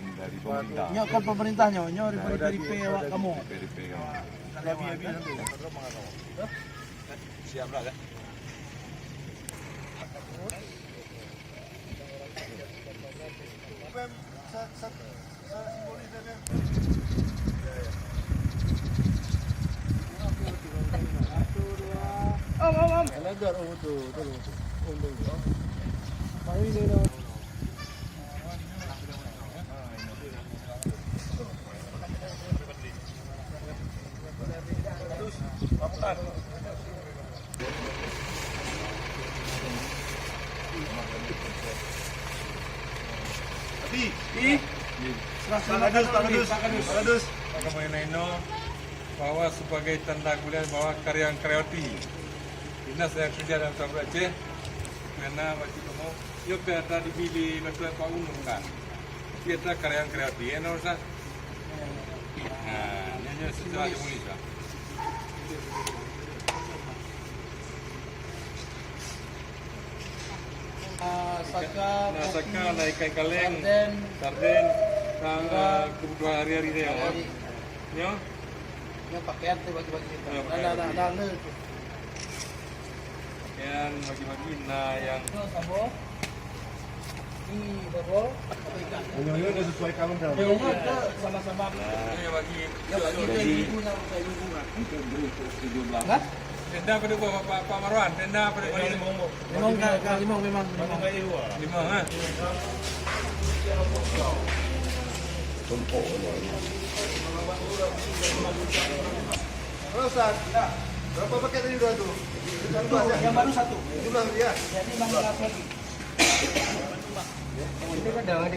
bantuan dari pemerintah. Nyo kan pemerintahnya, nyo dari awak kamu. Siap lah kan? Om. Legar, oh tuh. Pak Kamaineno bahwa sebagai tanda kemuliaan bahwa karya-karyawati dinas yang kerja dalam Sabra Aceh karena wajib umum yuk kita dipilih bantuan Pak Unung kan kita karya-karyawati ya Norsa nah ini setelah dimulai lah Saka, naik ikan kaleng, sarden, kebutuhan hari-hari dia ya. Nyo pakaian tuh bagi-bagi kita. Ada Pakaian bagi-bagi nah yang sabo. Bobol. Ini udah sesuai kalender. Sama-sama. ya bagi ibu. Hah? tenda pada Pak Marwan, tenda pada Limong memang. lima ha. Ustaz, berapa paket tadi udah tuh? Yang baru satu. Jumlah ya. Jadi masih lagi. Ini kan daun.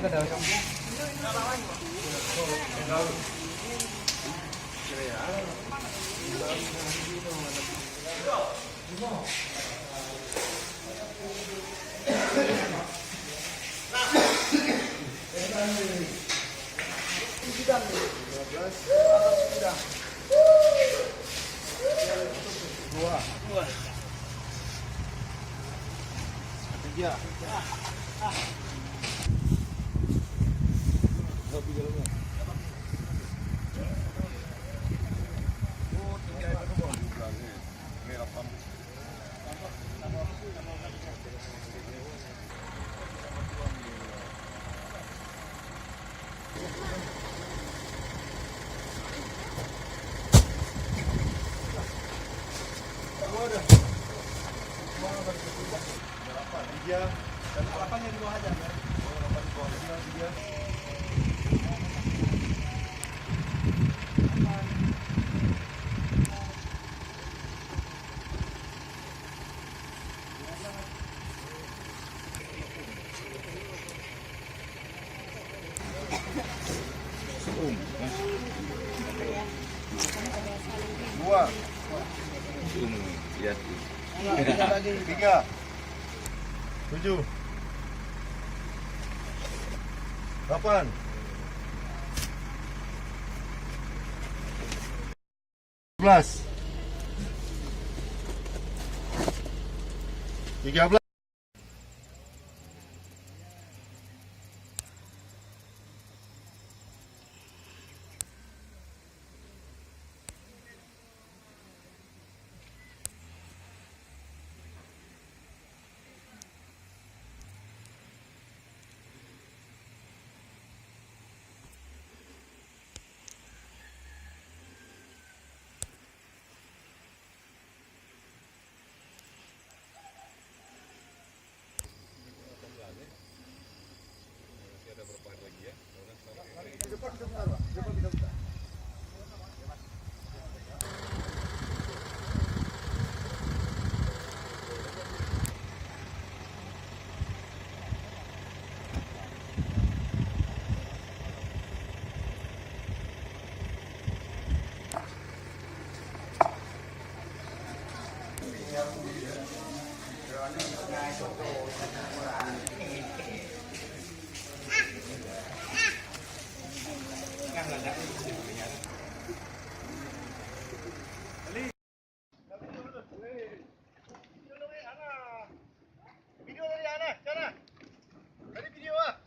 Dan alapannya di bawah aja. Dua. Ya. 3 7 8 11 13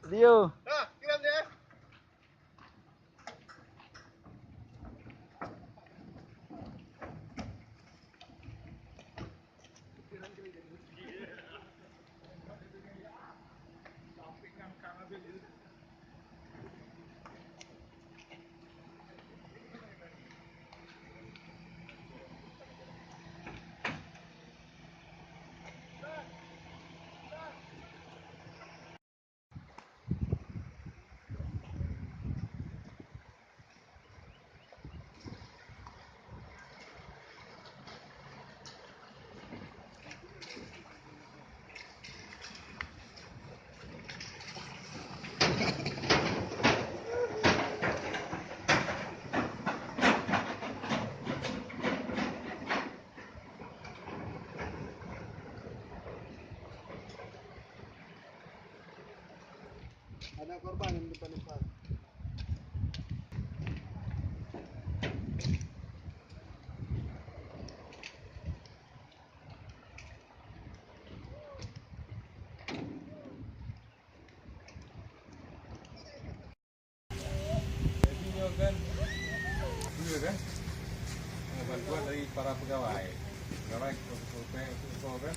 Video. Nah, kirim deh. Anak korban yang depan-depan. Jadinya kan, juga kan, bantuan dari para pegawai itu kan,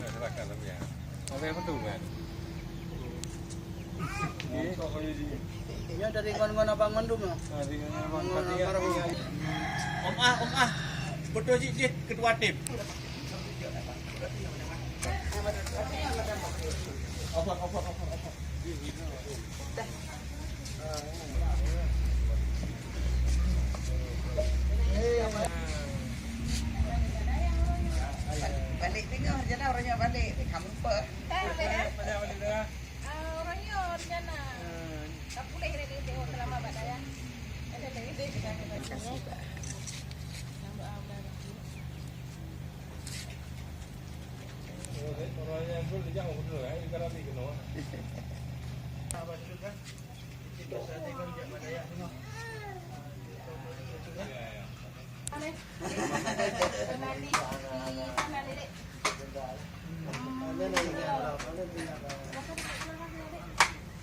serahkan tapi ya, apa yang betul kan? Ya dari kawan-kawan abang Mandum ya. Om ah, betul sih dia ketua tim. Apa. Balik tengok je lah orangnya balik. Kamu apa? Orangnya rencana. Tak boleh dia tengok selama badai ya. Ada dia kita kasih. Orangnya pun dia jangan betul kan, dia kalau kena.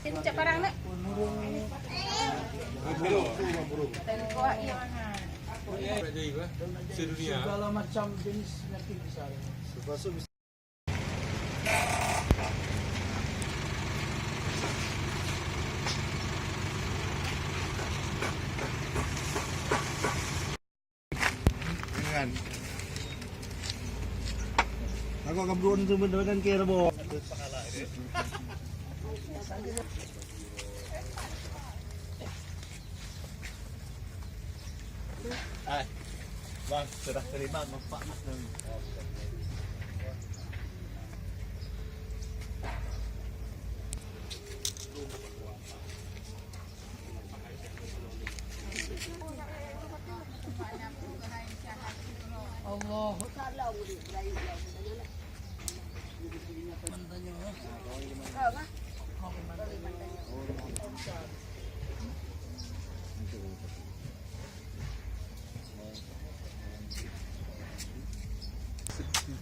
Sini cak parang nak. Kuat yang mana? Jadi apa? Sedunia. Segala macam jenis penyakit besar. Termasuk dengan aku akan berun sebenarnya kira boh. Bang, sudah terima Pak Mas.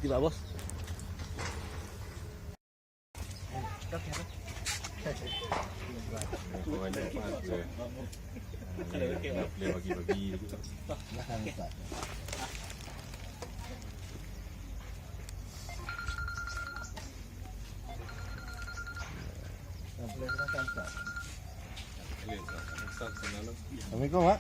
Tiba bos. Bagi-bagi. Assalamualaikum Mak.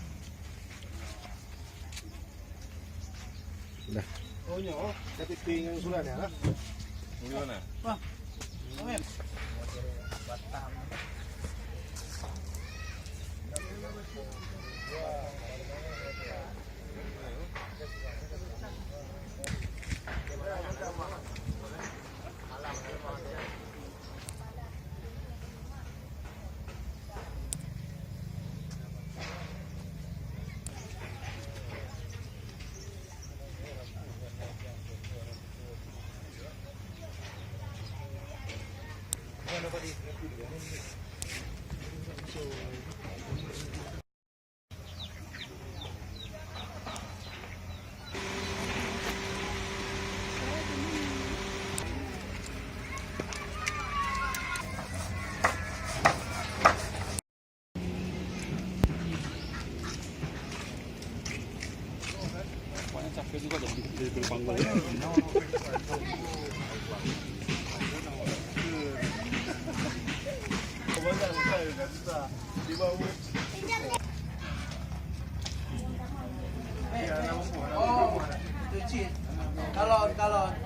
Dah. Oh nya, tapi pinggang sulan ya. Bagaimana? Capek juga dari berpanggung. Oh, itu Cik. Kalon.